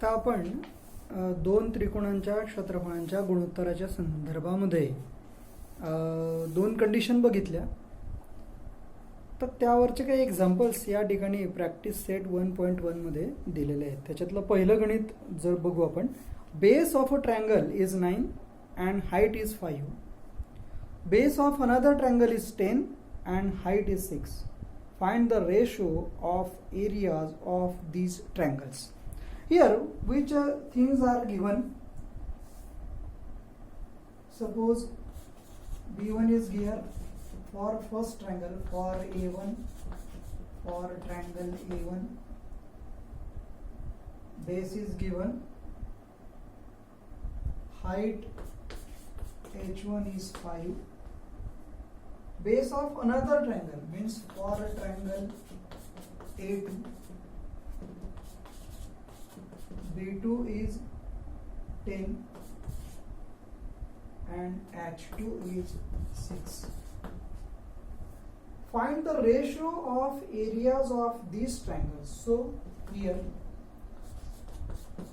आता आपण दोन त्रिकोणांच्या क्षेत्रफळांच्या गुणोत्तराच्या संदर्भामध्ये दोन कंडिशन बघितल्या. तर त्यावरचे काही एक्झाम्पल्स या ठिकाणी प्रॅक्टिस सेट 1.1 मध्ये दिलेले आहेत. त्याच्यातलं पहिलं गणित जर बघू आपण. Base of a triangle is 9 and height is 5. Base of another triangle is 10 and height is 6. Find the ratio of areas of these triangles. Here, which things are given? Suppose B1 is here for first triangle, for A1, for triangle A1. Base is given. Height H1 is 5. Base of another triangle means for a triangle A2, B2 is 10 and H2 is 6. Find the ratio of areas of these triangles. So here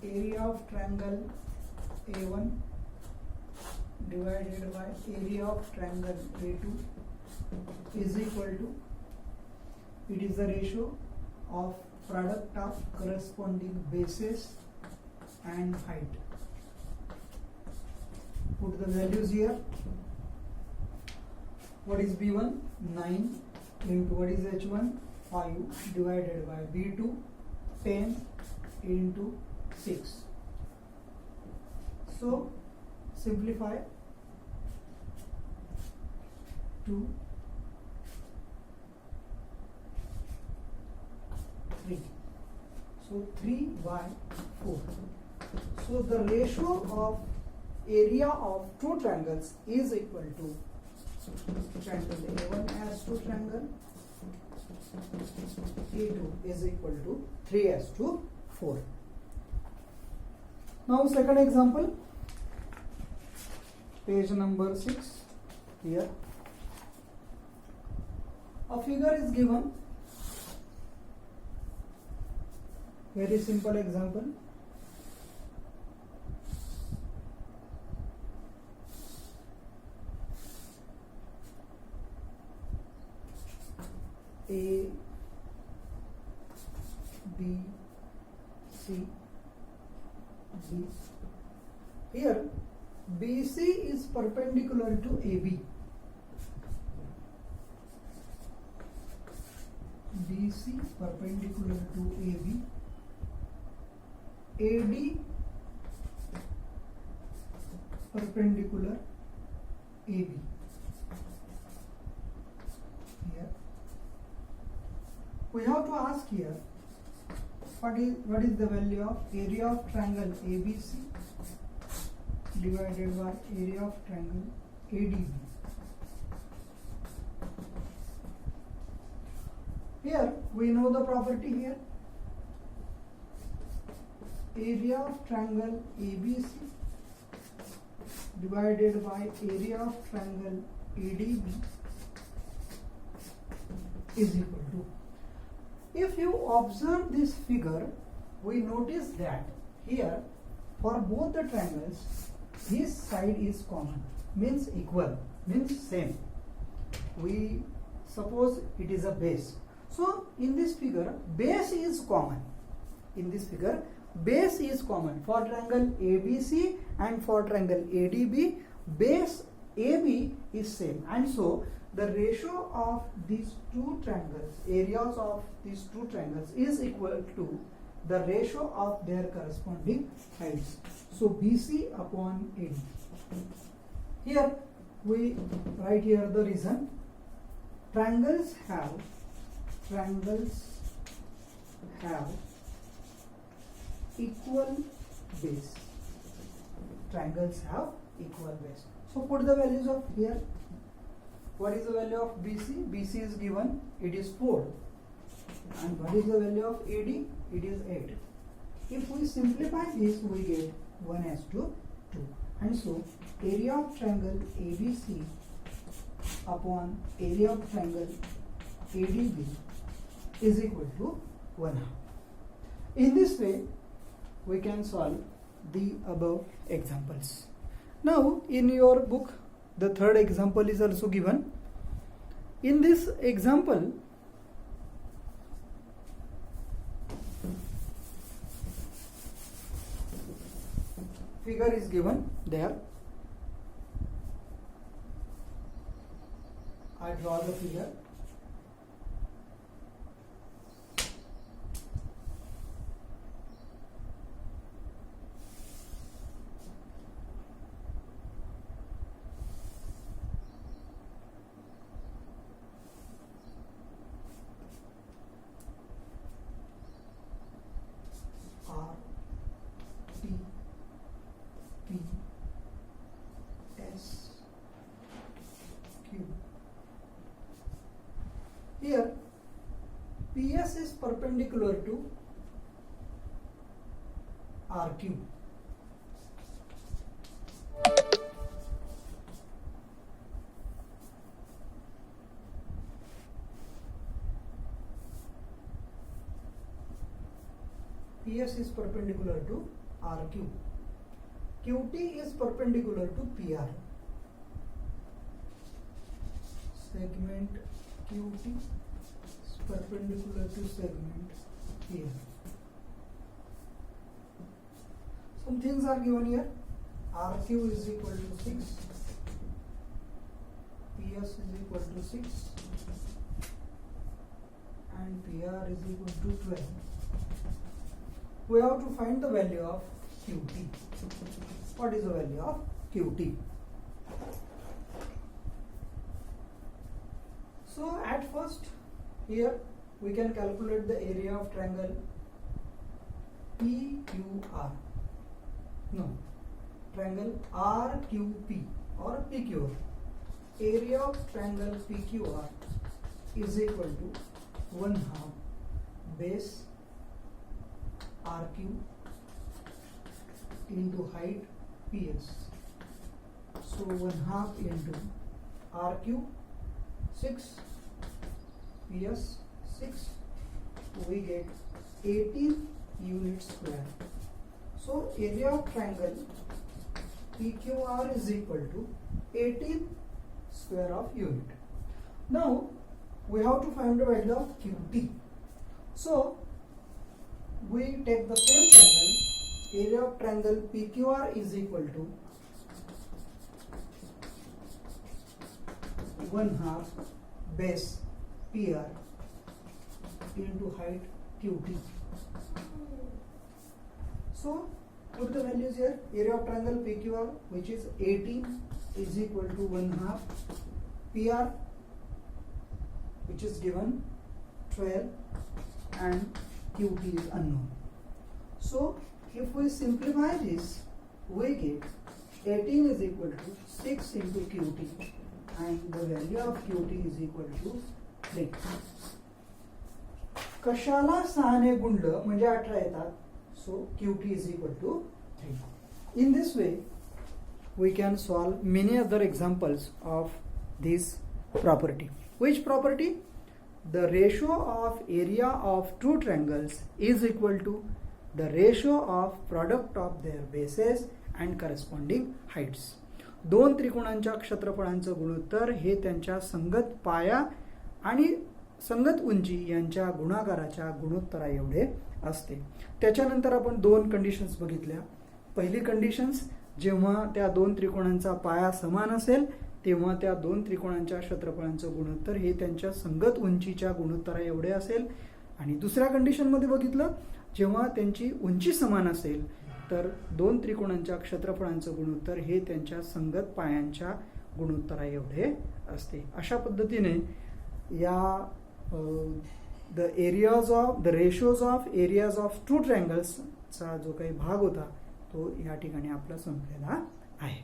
area of triangle A1 divided by area of triangle A2 is equal to, it is the ratio of product of corresponding bases and height. Put the values here. What is B1? 9 into what is H1? 5 divided by B2 10 into 6. So simplify. 2 3. So 3 by 4. So the ratio of area of two triangles is equal to triangle A1 as to triangle A2 is equal to 3 as to 4. Now second example, page number 6. Here a figure is given. Very simple example. A, B, C, D. Here BC is perpendicular to AB. BC perpendicular to AB. AD perpendicular AB. Here we have to ask here what is the value of area of triangle ABC divided by area of triangle ADB. Here we know the property here. Area of triangle ABC divided by area of triangle ADB is equal to. If you observe this figure, we notice that here for both the triangles this side is common, means equal, means same. We suppose it is a base. So in this figure base is common. In this figure base is common for triangle ABC and for triangle ADB. Base AB is same, and so the ratio of these two triangles, areas of these two triangles is equal to the ratio of their corresponding heights. So BC upon AD. Here we write here the reason. Triangles have equal base. Triangles have equal base. So put the values of here. What is the value of BC? BC is given, it is 4. And what is the value of AD? It is 8. If we simplify this, we get 1 as to 2. And so area of triangle ABC upon area of triangle ADB is equal to 1/2. In this way, we can solve the above examples. Now in your book the third example is also given. In this example, figure is given there. I draw the figure. R, T, P, S, Q. Here PS is perpendicular to RQ. PS is perpendicular to RQ. QT is perpendicular to PR. Segment QT is perpendicular to segment PR. Some things are given here. RQ is equal to 6. PS is equal to 6. And PR is equal to 12. We have to find the value of QT. What is the value of QT? So at first here we can calculate the area of triangle PQR. No, triangle RQP or PQR. Area of triangle PQR is equal to 1/2 base RQ into height PS. So 1/2 into RQ 6, PS 6, we get 18 units square. So area of triangle PQR is equal to 18 square of unit. Now we have to find the value of QT. So we take the same triangle, area of triangle PQR is equal to 1/2 base PR into height QT. So put the values here. Area of triangle PQR, which is 18, is equal to 1/2 PR, which is given 12, and QT is unknown. So if we simplify this, we get 18 is equal to 6 into QT, and the value of QT is equal to 3. कशाला 6 ने गुणलं म्हणजे 18 येतात. So QT is equal to 3. In this way we can solve many other examples of this property. Which property? The ratio of area of two triangles is equal to the ratio of product of their bases and corresponding heights. दोन त्रिकोणांच्या क्षेत्रफळांचं गुणोत्तर हे त्यांच्या संगत पाया आणि संगत उंची यांच्या गुणाकाराच्या गुणोत्तरा एवढे असते. त्याच्यानंतर आपण दोन कंडिशन्स बघितल्या. पहिली कंडिशन्स, जेव्हा त्या दोन त्रिकोणांचा पाया समान असेल तेव्हा त्या दोन त्रिकोणांच्या क्षेत्रफळांचं गुणोत्तर हे त्यांच्या संगत उंचीच्या गुणोत्तरा एवढे असेल. आणि दुसऱ्या कंडिशनमध्ये बघितलं, जेव्हा त्यांची उंची समान असेल तर दोन त्रिकोणांच्या क्षेत्रफळांचं गुणोत्तर हे त्यांच्या संगत पायांच्या गुणोत्तरा एवढे असते. अशा पद्धतीने या the ratios of areas of two ट्रायंगल्सचा जो काही भाग होता तो या ठिकाणी आपला संपलेला आहे.